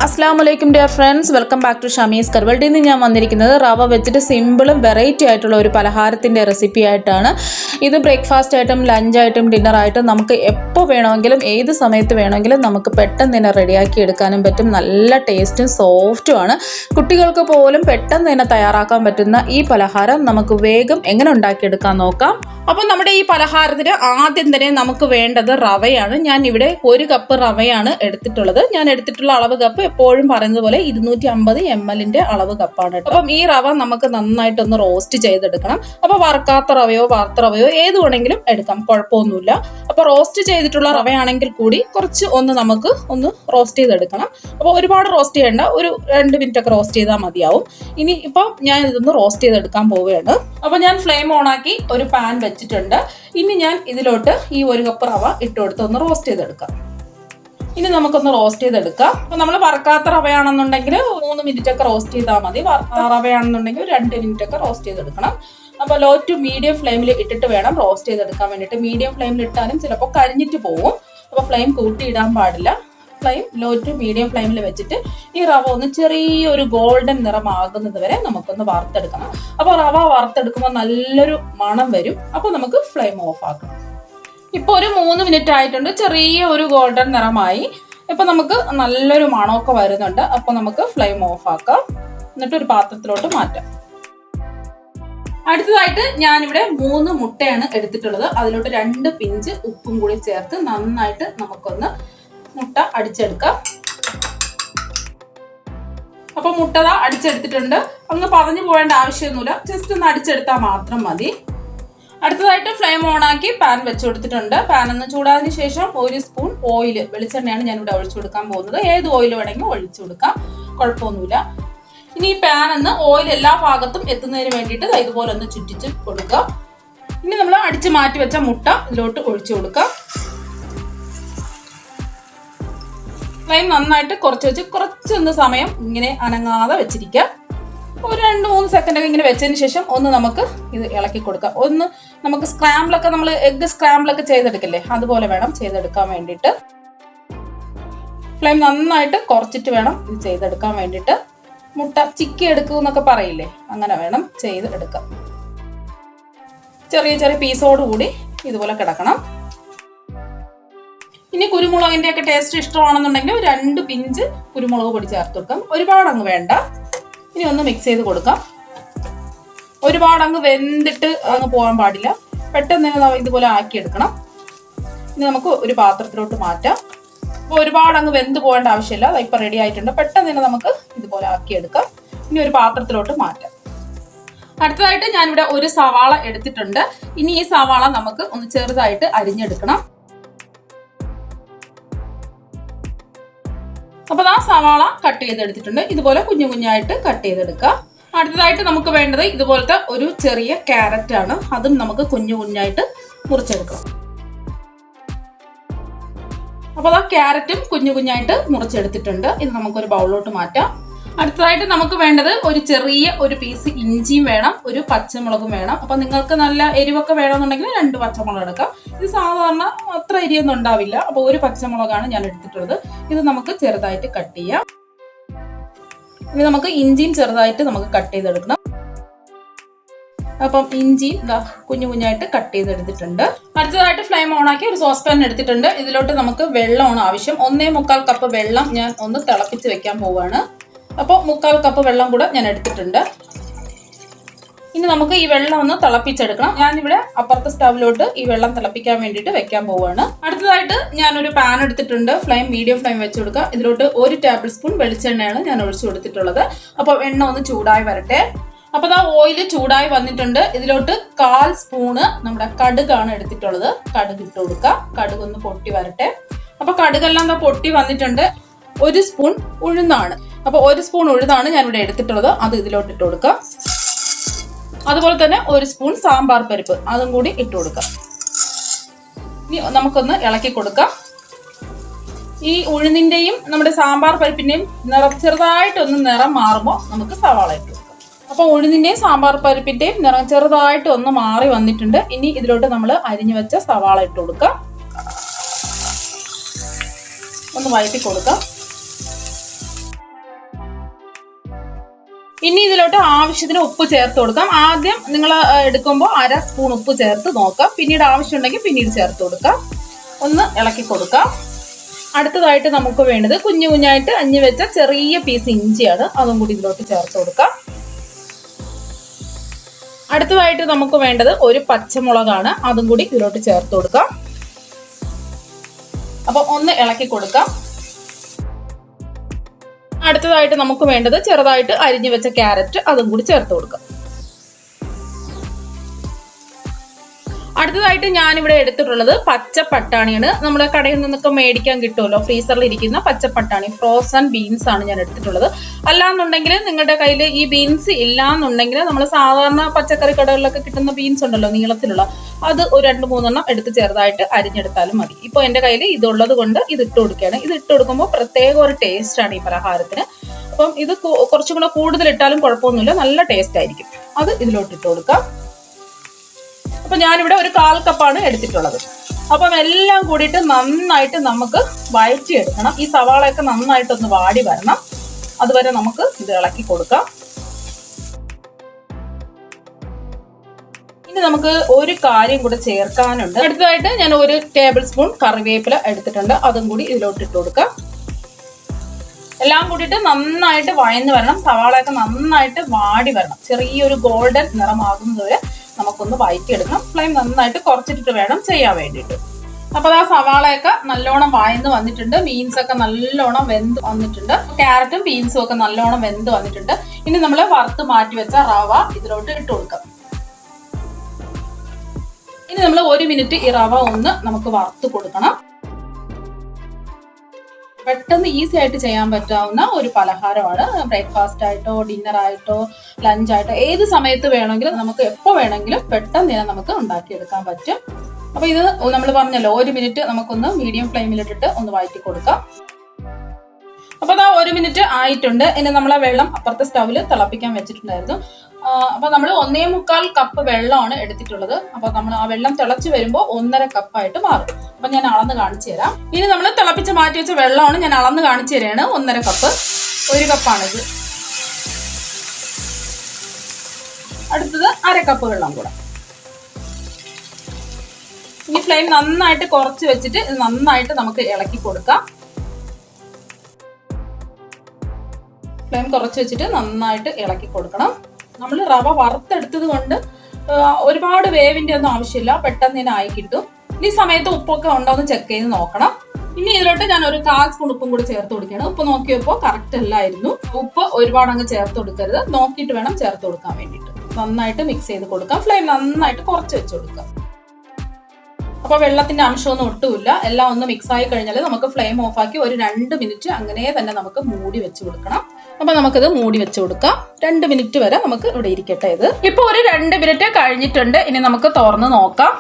Assalamualaikum dear friends, welcome back to Shami's World. ഇന്ന് ഞാൻ വന്നിരിക്കുന്നത് റവ വെച്ചിട്ട് സിമ്പിളും വെറൈറ്റി ആയിട്ടുള്ള ഒരു പലഹാരത്തിന്റെ റെസിപ്പി ആയിട്ടാണ്. ഇത് ബ്രേക്ക്ഫാസ്റ്റ് ആയിട്ടും ലഞ്ച് ആയിട്ടും ഡിന്നർ ആയിട്ടും നമുക്ക് എപ്പോൾ വേണമെങ്കിലും ഏത് സമയത്ത് വേണമെങ്കിലും നമുക്ക് പെട്ടെന്ന് തന്നെ റെഡിയാക്കി എടുക്കാനും പറ്റും. നല്ല ടേസ്റ്റും സോഫ്റ്റും ആണ്. കുട്ടികൾക്ക് പോലും പെട്ടെന്ന് തന്നെ തയ്യാറാക്കാൻ പറ്റുന്ന ഈ പലഹാരം നമുക്ക് വേഗം എങ്ങനെ ഉണ്ടാക്കിയെടുക്കാൻ നോക്കാം. അപ്പോൾ നമ്മുടെ ഈ പലഹാരത്തിന് ആദ്യം തന്നെ നമുക്ക് വേണ്ടത് റവയാണ്. ഞാൻ ഇവിടെ 1 കപ്പ് റവയാണ് എടുത്തിട്ടുള്ളത്. ഞാൻ എടുത്തിട്ടുള്ള അളവ് കപ്പ് എപ്പോഴും പറയുന്നത് പോലെ 250 ml അളവ് കപ്പാണ്. അപ്പം ഈ റവ നമുക്ക് നന്നായിട്ടൊന്ന് റോസ്റ്റ് ചെയ്തെടുക്കണം. അപ്പോൾ വറുക്കാത്ത റവയോ വറുത്ത റവയോ ഏത് വേണമെങ്കിലും എടുക്കാം, കുഴപ്പമൊന്നുമില്ല. അപ്പോൾ റോസ്റ്റ് ചെയ്തിട്ടുള്ള റവയാണെങ്കിൽ കൂടി കുറച്ച് നമുക്ക് റോസ്റ്റ് ചെയ്തെടുക്കണം. അപ്പോൾ ഒരുപാട് റോസ്റ്റ് ചെയ്യേണ്ട, ഒരു 2 മിനിറ്റ് ഒക്കെ റോസ്റ്റ് ചെയ്താൽ മതിയാവും. ഇനി ഇപ്പം ഞാൻ ഇതൊന്ന് റോസ്റ്റ് ചെയ്തെടുക്കാൻ പോവുകയാണ്. അപ്പോൾ ഞാൻ ഫ്ലെയിം ഓണാക്കി ഒരു പാൻ വെച്ചിട്ടുണ്ട്. ഇനി ഞാൻ ഇതിലോട്ട് ഈ 1 കപ്പ് റവ ഇട്ട് കൊടുത്ത് ഒന്ന് റോസ്റ്റ് ചെയ്തെടുക്കാം. ഇനി നമുക്കൊന്ന് റോസ്റ്റ് ചെയ്തെടുക്കാം. അപ്പോൾ നമ്മൾ വറുക്കാത്ത റവയാണെന്നുണ്ടെങ്കിൽ 3 മിനിറ്റ് ഒക്കെ റോസ്റ്റ് ചെയ്താൽ മതി. വറുത്ത റവയാണെന്നുണ്ടെങ്കിൽ 2 മിനിറ്റ് ഒക്കെ റോസ്റ്റ് ചെയ്തെടുക്കണം. അപ്പോൾ ലോ ടു മീഡിയം ഫ്ലെയിമിൽ ഇട്ടിട്ട് വേണം റോസ്റ്റ് ചെയ്തെടുക്കാൻ വേണ്ടിയിട്ട്. മീഡിയം ഫ്ലെയിമിൽ ഇട്ടാലും ചിലപ്പോൾ കരിഞ്ഞിട്ട് പോകും. അപ്പോൾ ഫ്ലെയിം കൂട്ടി ഇടാൻ പാടില്ല. ഫ്ലെയിം ലോ ടു മീഡിയം ഫ്ലെയിമിൽ വെച്ചിട്ട് ഈ റവ ഒന്ന് ചെറിയൊരു ഗോൾഡൻ നിറമാകുന്നത് വരെ നമുക്കൊന്ന് വറുത്തെടുക്കണം. അപ്പോൾ റവ വറുത്തെടുക്കുമ്പോൾ നല്ലൊരു മണം വരും. അപ്പോൾ നമുക്ക് ഫ്ലെയിം ഓഫ് ആക്കണം. ഇപ്പോൾ ഒരു 3 മിനിറ്റ് ആയിട്ടുണ്ട്. ചെറിയ ഒരു ഗോൾഡൻ നിറമായി. ഇപ്പം നമുക്ക് നല്ലൊരു മണമൊക്കെ വരുന്നുണ്ട്. അപ്പോൾ നമുക്ക് ഫ്ലെയിം ഓഫ് ആക്കാം. എന്നിട്ട് ഒരു പാത്രത്തിലോട്ട് മാറ്റാം. അടുത്തതായിട്ട് ഞാനിവിടെ 3 മുട്ടയാണ് എടുത്തിട്ടുള്ളത്. അതിലോട്ട് 2 പിഞ്ച് ഉപ്പും കൂടി ചേർത്ത് നന്നായിട്ട് നമുക്കൊന്ന് മുട്ട അടിച്ചെടുക്കാം. അപ്പൊ മുട്ട അടിച്ചെടുത്തിട്ടുണ്ട്. അങ്ങ് പറഞ്ഞു പോകേണ്ട ആവശ്യമൊന്നുമില്ല, ജസ്റ്റ് ഒന്ന് അടിച്ചെടുത്താൽ മാത്രം മതി. അടുത്തതായിട്ട് ഫ്ലെയിം ഓണാക്കി പാൻ വെച്ച് കൊടുത്തിട്ടുണ്ട്. പാൻ ഒന്ന് ചൂടാതിന് ശേഷം 1 സ്പൂൺ ഓയിൽ, വെളിച്ചെണ്ണയാണ് ഞാനിവിടെ ഒഴിച്ചു കൊടുക്കാൻ പോകുന്നത്. ഏത് ഓയിൽ വേണമെങ്കിലും ഒഴിച്ചു കൊടുക്കാം, കുഴപ്പമൊന്നുമില്ല. ഇനി ഈ പാൻ ഒന്ന് ഓയിൽ എല്ലാ ഭാഗത്തും എത്തുന്നതിന് വേണ്ടിയിട്ട് ഇതുപോലെ ഒന്ന് ചുറ്റിച്ച് കൊടുക്കുക. ഇനി നമ്മൾ അടിച്ച് മാറ്റി വെച്ച മുട്ട ഇതിലോട്ട് ഒഴിച്ചു കൊടുക്കാം. ഫ്ലെയിം നന്നായിട്ട് കുറച്ച് വെച്ച് കുറച്ചൊന്ന് സമയം ഇങ്ങനെ അനങ്ങാതെ വെച്ചിരിക്കുക. ഒരു 2-3 സെക്കൻഡ് ഒക്കെ ഇങ്ങനെ വെച്ചതിന് ശേഷം നമുക്ക് ഇത് ഇളക്കി കൊടുക്കാം. നമുക്ക് സ്ക്രാമ്പിളൊക്കെ, നമ്മൾ എഗ്ഗ് സ്ക്രാമ്പിളൊക്കെ ചെയ്തെടുക്കില്ലേ, അതുപോലെ വേണം ചെയ്തെടുക്കാൻ വേണ്ടിയിട്ട്. ഫ്ലെയിം നന്നായിട്ട് കുറച്ചിട്ട് വേണം ഇത് ചെയ്തെടുക്കാൻ വേണ്ടിയിട്ട്. മുട്ട ചിക്കി എടുക്കൂ എന്നൊക്കെ പറയില്ലേ, അങ്ങനെ വേണം ചെയ്ത് എടുക്കാം. ചെറിയ ചെറിയ പീസോട് കൂടി ഇതുപോലെ കിടക്കണം. ഇനി കുരുമുളകിന്റെ ഒക്കെ ടേസ്റ്റ് ഇഷ്ടമാണെന്നുണ്ടെങ്കിൽ 2 പിഞ്ച് കുരുമുളക് പൊടി ചേർത്ത് കൊടുക്കാം. ഒരുപാട് അങ്ങ് വേണ്ട. ഇനി ഒന്ന് മിക്സ് ചെയ്ത് കൊടുക്കാം. ഒരുപാട് അങ്ങ് വെന്തിട്ട് അങ്ങ് പോകാൻ പാടില്ല. പെട്ടെന്ന് തന്നെ ഇതുപോലെ ആക്കിയെടുക്കണം. ഇനി നമുക്ക് ഒരു പാത്രത്തിലോട്ട് മാറ്റാം. അപ്പോൾ ഒരുപാട് അങ്ങ് വെന്ത് പോകേണ്ട ആവശ്യമില്ല. അത് ഇപ്പം റെഡി ആയിട്ടുണ്ട്. പെട്ടെന്ന് തന്നെ നമുക്ക് ഇതുപോലെ ആക്കിയെടുക്കാം. ഇനി ഒരു പാത്രത്തിലോട്ട് മാറ്റാം. അടുത്തതായിട്ട് ഞാനിവിടെ 1 സവാള എടുത്തിട്ടുണ്ട്. ഇനി ഈ സവാള നമുക്ക് ഒന്ന് ചെറുതായിട്ട് അരിഞ്ഞെടുക്കണം. അപ്പോൾ ആ സവാള കട്ട് ചെയ്തെടുത്തിട്ടുണ്ട്. ഇതുപോലെ കുഞ്ഞു കുഞ്ഞായിട്ട് കട്ട് ചെയ്തെടുക്കുക. അടുത്തതായിട്ട് നമുക്ക് വേണ്ടത് ഇതുപോലത്തെ ഒരു ചെറിയ ക്യാരറ്റ് ആണ്. അതും നമുക്ക് കുഞ്ഞു കുഞ്ഞായിട്ട് മുറിച്ചെടുക്കാം. അപ്പോൾ ആ ക്യാരറ്റും കുഞ്ഞു കുഞ്ഞായിട്ട് മുറിച്ചെടുത്തിട്ടുണ്ട്. ഇത് നമുക്കൊരു ബൗളിലോട്ട് മാറ്റാം. അടുത്തതായിട്ട് നമുക്ക് വേണ്ടത് ഒരു ചെറിയ ഒരു പീസ് ഇഞ്ചിയും വേണം, ഒരു പച്ചമുളകും വേണം. അപ്പൊ നിങ്ങൾക്ക് നല്ല എരിവൊക്കെ വേണമെന്നുണ്ടെങ്കിൽ 2 പച്ചമുളക് എടുക്കാം. ഇത് സാധാരണ അത്ര എരിയൊന്നും ഉണ്ടാവില്ല. അപ്പൊ 1 പച്ചമുളകാണ് ഞാൻ എടുത്തിട്ടുള്ളത്. ഇത് നമുക്ക് ചെറുതായിട്ട് കട്ട് ചെയ്യാം. ഇനി നമുക്ക് ഇഞ്ചിയും ചെറുതായിട്ട് നമുക്ക് കട്ട് ചെയ്തെടുക്കണം. അപ്പം ഇഞ്ചിയും കുഞ്ഞു കുഞ്ഞായിട്ട് കട്ട് ചെയ്തെടുത്തിട്ടുണ്ട്. അടുത്തതായിട്ട് ഫ്ലെയിം ഓണാക്കി ഒരു സോസ് പാൻ എടുത്തിട്ടുണ്ട്. ഇതിലോട്ട് നമുക്ക് വെള്ളമാണ് ആവശ്യം. 1.25 കപ്പ് വെള്ളം ഞാൻ ഒന്ന് തിളപ്പിച്ച് വെക്കാൻ പോവുകയാണ്. അപ്പോൾ 1/4 കപ്പ് വെള്ളം കൂടെ ഞാൻ എടുത്തിട്ടുണ്ട്. ഇനി നമുക്ക് ഈ വെള്ളം ഒന്ന് തിളപ്പിച്ചെടുക്കണം. ഞാനിവിടെ അപ്പുറത്തെ സ്റ്റവിലോട്ട് ഈ വെള്ളം തിളപ്പിക്കാൻ വേണ്ടിയിട്ട് വെക്കാൻ പോവുകയാണ്. അടുത്തതായിട്ട് ഞാനൊരു പാൻ എടുത്തിട്ടുണ്ട്. ഫ്ലെയിം മീഡിയം ഫ്ലെയിം വെച്ച് കൊടുക്കുക. ഇതിലോട്ട് 1 ടേബിൾ സ്പൂൺ വെളിച്ചെണ്ണയാണ് ഞാൻ ഒഴിച്ചു കൊടുത്തിട്ടുള്ളത്. അപ്പോൾ എണ്ണ ഒന്ന് ചൂടായി വരട്ടെ. അപ്പോൾ ഓയിൽ ചൂടായി വന്നിട്ടുണ്ട്. ഇതിലോട്ട് 1/4 സ്പൂണ് നമ്മുടെ കടുകാണ് എടുത്തിട്ടുള്ളത്. കടുക് ഇട്ട് കൊടുക്കുക. കടുക് ഒന്ന് പൊട്ടി വരട്ടെ. അപ്പോൾ കടുകെല്ലാം പൊട്ടി വന്നിട്ടുണ്ട്. 1 സ്പൂൺ ഉഴുന്നാണ്. അപ്പോൾ 1 സ്പൂൺ ഉഴുന്നാണ് ഞാനിവിടെ എടുത്തിട്ടുള്ളത്. അത് ഇതിലോട്ട് ഇട്ട് കൊടുക്കാം. അതുപോലെ തന്നെ 1 സ്പൂൺ സാമ്പാർ പരിപ്പ്, അതും കൂടി ഇട്ട് കൊടുക്കാം. ഇനി നമുക്കൊന്ന് ഇളക്കി കൊടുക്കാം. ഈ ഉഴുന്നിന്റെയും നമ്മുടെ സാമ്പാർ പരിപ്പിന്റെയും ചെറുതായിട്ടൊന്ന് നിറം മാറുമ്പോൾ നമുക്ക് സവാള ഇട്ട് കൊടുക്കാം. അപ്പോൾ ഉഴുന്നിന്റെയും സാമ്പാർ പരിപ്പിന്റെയും നിറം ചെറുതായിട്ട് ഒന്ന് മാറി വന്നിട്ടുണ്ട്. ഇനി ഇതിലോട്ട് നമ്മൾ അരിഞ്ഞു വെച്ച സവാള ഇട്ട് കൊടുക്കാം. ഒന്ന് വഴറ്റി കൊടുക്കാം. ഇനി ഇതിലോട്ട് ആവശ്യത്തിന് ഉപ്പ് ചേർത്ത് കൊടുക്കാം. ആദ്യം നിങ്ങൾ എടുക്കുമ്പോൾ 1/2 സ്പൂൺ ഉപ്പ് ചേർത്ത് നോക്കാം. പിന്നീട് ആവശ്യമുണ്ടെങ്കിൽ പിന്നീട് ചേർത്ത് കൊടുക്കാം. ഒന്ന് ഇളക്കി കൊടുക്കാം. അടുത്തതായിട്ട് നമുക്ക് വേണ്ടത് കുഞ്ഞു കുഞ്ഞായിട്ട് അരിഞ്ഞു വെച്ച ചെറിയ പീസ് ഇഞ്ചിയാണ്. അതും കൂടി ഇതിലോട്ട് ചേർത്ത് കൊടുക്കാം. അടുത്തതായിട്ട് നമുക്ക് വേണ്ടത് ഒരു പച്ചമുളകാണ്. അതും കൂടി ഇതിലോട്ട് ചേർത്ത് കൊടുക്കാം. അപ്പൊ ഒന്ന് ഇളക്കി കൊടുക്കാം. അടുത്തതായിട്ട് നമുക്ക് വേണ്ടത് ചെറുതായിട്ട് അരിഞ്ഞു വെച്ച ക്യാരറ്റ്, അതും കൂടി ചേർത്ത് കൊടുക്കാം. അടുത്തതായിട്ട് ഞാനിവിടെ എടുത്തിട്ടുള്ളത് പച്ച പട്ടാണിയാണ്. നമ്മുടെ കടയിൽ നിന്നൊക്കെ മേടിക്കാൻ കിട്ടുമല്ലോ, ഫ്രീസറിൽ ഇരിക്കുന്ന പച്ച പട്ടാണി, ഫ്രോസൺ ബീൻസ് ആണ് ഞാൻ എടുത്തിട്ടുള്ളത്. അല്ലാന്നുണ്ടെങ്കിൽ നിങ്ങളുടെ കയ്യിൽ ഈ ബീൻസ് ഇല്ലാന്നുണ്ടെങ്കിൽ നമ്മൾ സാധാരണ പച്ചക്കറി കടകളിലൊക്കെ കിട്ടുന്ന ബീൻസ് ഉണ്ടല്ലോ നീളത്തിലുള്ള, അത് ഒരു 2-3 എണ്ണം എടുത്ത് ചെറുതായിട്ട് അരിഞ്ഞെടുത്താലും മതി. ഇപ്പോൾ എൻ്റെ കയ്യിൽ ഇതുള്ളത് കൊണ്ട് ഇത് ഇട്ട് കൊടുക്കുകയാണ്. ഇത് ഇട്ട് കൊടുക്കുമ്പോൾ പ്രത്യേക ഒരു ടേസ്റ്റ് ആണ് ഈ പലഹാരത്തിന്. അപ്പം ഇത് കുറച്ചും കൂടെ കൂടുതൽ ഇട്ടാലും കുഴപ്പമൊന്നുമില്ല, നല്ല ടേസ്റ്റ് ആയിരിക്കും. അത് ഇതിലോട്ട് ഇട്ട് കൊടുക്കാം. അപ്പൊ ഞാനിവിടെ ഒരു 1/4 കപ്പാണ് എടുത്തിട്ടുള്ളത്. അപ്പം എല്ലാം കൂടിയിട്ട് നന്നായിട്ട് നമുക്ക് വഴറ്റിയെടുക്കണം. ഈ സവാളയൊക്കെ നന്നായിട്ടൊന്ന് വാടി വരണം. അതുവരെ നമുക്ക് ഇത് ഇളക്കി കൊടുക്കാം. ഇനി നമുക്ക് ഒരു കാര്യം കൂടെ ചേർക്കാനുണ്ട്. അടുത്തതായിട്ട് ഞാൻ 1 ടേബിൾ സ്പൂൺ കറിവേപ്പില എടുത്തിട്ടുണ്ട്. അതും കൂടി ഇതിലോട്ട് ഇട്ട് കൊടുക്കാം. എല്ലാം കൂടിയിട്ട് നന്നായിട്ട് വഴന്ന് വരണം. സവാളയൊക്കെ നന്നായിട്ട് വാടി വരണം. ചെറിയൊരു ഗോൾഡൻ നിറമാകുന്നത് വരെ നമുക്കൊന്ന് വഴറ്റിയെടുക്കണം. ഫ്ലെയിം നന്നായിട്ട് കുറച്ചിട്ടിട്ട് വേണം ചെയ്യാൻ വേണ്ടിയിട്ട്. അപ്പൊ ആ സവാളയൊക്കെ നല്ലോണം വഴന്ന് വന്നിട്ടുണ്ട്. ബീൻസ് ഒക്കെ നല്ലോണം വെന്ത് വന്നിട്ടുണ്ട്. ക്യാരറ്റും ബീൻസും ഒക്കെ നല്ലോണം വെന്ത് വന്നിട്ടുണ്ട്. ഇനി നമ്മൾ വറുത്ത് മാറ്റി വെച്ച റവ ഇതിലോട്ട് ഇട്ട് കൊടുക്കാം. ഇനി നമ്മൾ 1 മിനിറ്റ് ഈ റവ ഒന്ന് നമുക്ക് വറുത്ത് കൊടുക്കണം. പെട്ടെന്ന് ഈസി ആയിട്ട് ചെയ്യാൻ പറ്റാവുന്ന ഒരു പലഹാരമാണ്. ബ്രേക്ക്ഫാസ്റ്റ് ആയിട്ടോ ഡിന്നർ ആയിട്ടോ ലഞ്ചായിട്ടോ ഏത് സമയത്ത് വേണമെങ്കിലും നമുക്ക് എപ്പോൾ വേണമെങ്കിലും പെട്ടെന്ന് തന്നെ നമുക്ക് ഉണ്ടാക്കിയെടുക്കാൻ പറ്റും. അപ്പൊ ഇത് നമ്മൾ പറഞ്ഞല്ലോ 1 മിനിറ്റ് നമുക്കൊന്ന് മീഡിയം ഫ്ലെയിമിലിട്ടിട്ട് ഒന്ന് വഴറ്റി കൊടുക്കാം. അപ്പൊ അതാ 1 മിനിറ്റ് ആയിട്ടുണ്ട്. ഇനി നമ്മളെ വെള്ളം അപ്പുറത്തെ സ്റ്റൗവിൽ തിളപ്പിക്കാൻ വെച്ചിട്ടുണ്ടായിരുന്നു. അപ്പൊ നമ്മൾ 1.25 കപ്പ് വെള്ളമാണ് എടുത്തിട്ടുള്ളത്. അപ്പൊ നമ്മൾ ആ വെള്ളം തിളച്ച് വരുമ്പോൾ 1.5 കപ്പായിട്ട് മാറും. അപ്പൊ ഞാൻ അളന്ന് കാണിച്ചു തരാം. ഇനി നമ്മൾ തിളപ്പിച്ച് മാറ്റി വെച്ച വെള്ളമാണ് ഞാൻ അളന്ന് കാണിച്ചു തരാണ്. 1.5 കപ്പ്, 1 കപ്പാണിത്. അടുത്തത് 1/2 കപ്പ് വെള്ളം കൂടെ. ഇനി ഫ്ലെയിം നന്നായിട്ട് കുറച്ച് വെച്ചിട്ട് നന്നായിട്ട് നമുക്ക് ഇളക്കി കൊടുക്കാം. ഫ്ലെയിം കുറച്ച് വെച്ചിട്ട് നന്നായിട്ട് ഇളക്കി കൊടുക്കണം. നമ്മൾ റവ വറുത്തെടുത്തത് കൊണ്ട് ഒരുപാട് വേവിന്റെ ഒന്നും ആവശ്യമില്ല, പെട്ടെന്ന് തന്നെ ആയി കിട്ടും. ഈ സമയത്ത് ഉപ്പൊക്കെ ഉണ്ടോ എന്ന് ചെക്ക് ചെയ്ത് നോക്കണം. ഇനി ഇതിലോട്ട് ഞാൻ ഒരു 1/4 സ്പൂൺ ഉപ്പും കൂടി ചേർത്ത് കൊടുക്കുകയാണ്. ഉപ്പ് നോക്കിയപ്പോൾ കറക്റ്റ് അല്ലായിരുന്നു. ഉപ്പ് ഒരുപാട് അങ്ങ് ചേർത്ത് കൊടുക്കരുത്, നോക്കിയിട്ട് വേണം ചേർത്ത് കൊടുക്കാൻ വേണ്ടിയിട്ട്. നന്നായിട്ട് മിക്സ് ചെയ്ത് കൊടുക്കാം. ഫ്ലെയിം നന്നായിട്ട് കുറച്ച് വെച്ച് കൊടുക്കാം. അപ്പൊ വെള്ളത്തിന്റെ അംശമൊന്നും ഒട്ടുമില്ല. എല്ലാം ഒന്ന് മിക്സ് ആയി കഴിഞ്ഞാൽ നമുക്ക് ഫ്ലെയിം ഓഫ് ആക്കി ഒരു 2 മിനിറ്റ് അങ്ങനെ തന്നെ നമുക്ക് മൂടി വെച്ച് കൊടുക്കണം. അപ്പൊ നമുക്കിത് മൂടി വെച്ച് കൊടുക്കാം. 2 മിനിറ്റ് വരെ നമുക്ക് ഇവിടെ ഇരിക്കട്ടെ. ഇത് ഇപ്പൊ ഒരു 2 മിനിറ്റ് കഴിഞ്ഞിട്ടുണ്ട്. ഇനി നമുക്ക് തുറന്ന് നോക്കാം.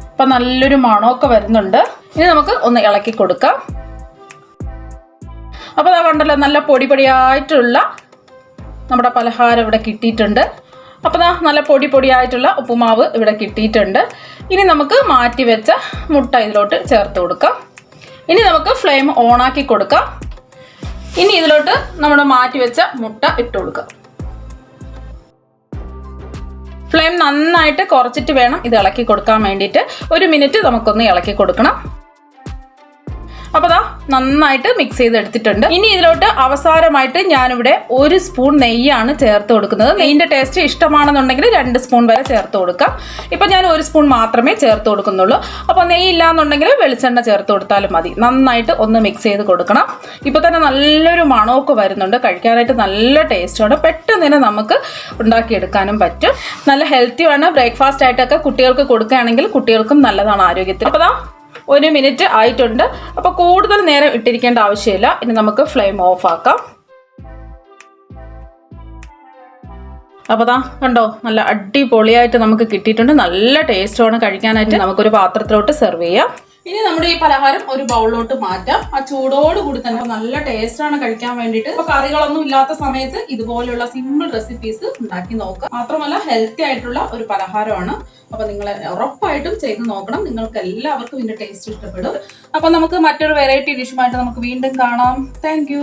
ഇപ്പൊ നല്ലൊരു മണമൊക്കെ വരുന്നുണ്ട്. ഇനി നമുക്ക് ഒന്ന് ഇളക്കി കൊടുക്കാം. അപ്പൊ അതാ കണ്ടല്ലോ, നല്ല പൊടി പൊടിയായിട്ടുള്ള നമ്മുടെ പലഹാരം ഇവിടെ കിട്ടിയിട്ടുണ്ട്. അപ്പോൾ നല്ല പൊടി പൊടിയായിട്ടുള്ള ഉപ്പുമാവ് ഇവിടെ കിട്ടിയിട്ടുണ്ട്. ഇനി നമുക്ക് മാറ്റി വെച്ച മുട്ട ഇതിലോട്ട് ചേർത്ത് കൊടുക്കാം. ഇനി നമുക്ക് ഫ്ലെയിം ഓണാക്കി കൊടുക്കാം. ഇനി ഇതിലോട്ട് നമ്മുടെ മാറ്റി വെച്ച മുട്ട ഇട്ട് കൊടുക്കാം. ഫ്ലെയിം നന്നായിട്ട് കുറച്ചിട്ട് വേണം ഇത് ഇളക്കി കൊടുക്കാൻ വേണ്ടിയിട്ട്. 1 മിനിറ്റ് നമുക്കൊന്ന് ഇളക്കി കൊടുക്കണം. അപ്പോൾ ദാ നന്നായിട്ട് മിക്സ് ചെയ്തെടുത്തിട്ടുണ്ട്. ഇനി ഇതിലോട്ട് അവസാനമായിട്ട് ഞാനിവിടെ 1 സ്പൂൺ നെയ്യാണ് ചേർത്ത് കൊടുക്കുന്നത്. നെയ്യിൻ്റെ ടേസ്റ്റ് ഇഷ്ടമാണെന്നുണ്ടെങ്കിൽ 2 സ്പൂൺ വരെ ചേർത്ത് കൊടുക്കാം. ഇപ്പം ഞാൻ 1 സ്പൂൺ മാത്രമേ ചേർത്ത് കൊടുക്കുന്നുള്ളൂ. അപ്പോൾ നെയ്യ് ഇല്ലാന്നുണ്ടെങ്കിൽ വെളിച്ചെണ്ണ ചേർത്ത് കൊടുത്താലും മതി. നന്നായിട്ട് ഒന്ന് മിക്സ് ചെയ്ത് കൊടുക്കണം. ഇപ്പോൾ തന്നെ നല്ലൊരു മണമൊക്കെ വരുന്നുണ്ട്. കഴിക്കാനായിട്ട് നല്ല ടേസ്റ്റാണ്. പെട്ടെന്ന് തന്നെ നമുക്ക് ഉണ്ടാക്കിയെടുക്കാനും പറ്റും. നല്ല ഹെൽത്തിയാണ്. ബ്രേക്ക്ഫാസ്റ്റ് ആയിട്ടൊക്കെ കുട്ടികൾക്ക് കൊടുക്കുകയാണെങ്കിൽ കുട്ടികൾക്കും നല്ലതാണ് ആരോഗ്യത്തിന്. അപ്പോൾ 1 മിനിറ്റ് ആയിട്ടുണ്ട്. അപ്പോൾ കൂടുതൽ നേരം ഇട്ടിരിക്കേണ്ട ആവശ്യമില്ല. ഇനി നമുക്ക് ഫ്ലെയിം ഓഫ് ആക്കാം. അപ്പോൾ കണ്ടോ, നല്ല അടിപൊളിയായിട്ട് നമുക്ക് കിട്ടിയിട്ടുണ്ട്. നല്ല ടേസ്റ്റാണ് കഴിക്കാനായിട്ട്. നമുക്കൊരു പാത്രത്തിലോട്ട് സെർവ് ചെയ്യാം. ഇനി നമ്മുടെ ഈ പലഹാരം ഒരു ബൗളിലോട്ട് മാറ്റാം. ആ ചൂടോട് കൂടി തന്നെ നല്ല ടേസ്റ്റാണ് കഴിക്കാൻ വേണ്ടിയിട്ട്. ഇപ്പൊ കറികളൊന്നും ഇല്ലാത്ത സമയത്ത് ഇതുപോലെയുള്ള സിമ്പിൾ റെസിപ്പീസ് ഉണ്ടാക്കി നോക്കാം. മാത്രമല്ല ഹെൽത്തി ആയിട്ടുള്ള ഒരു പലഹാരമാണ്. അപ്പൊ നിങ്ങൾ ഉറപ്പായിട്ടും ചെയ്ത് നോക്കണം. നിങ്ങൾക്ക് എല്ലാവർക്കും ഇതിന്റെ ടേസ്റ്റ് ഇഷ്ടപ്പെടും. അപ്പൊ നമുക്ക് മറ്റൊരു വെറൈറ്റി ഡിഷുമായിട്ട് നമുക്ക് വീണ്ടും കാണാം. താങ്ക്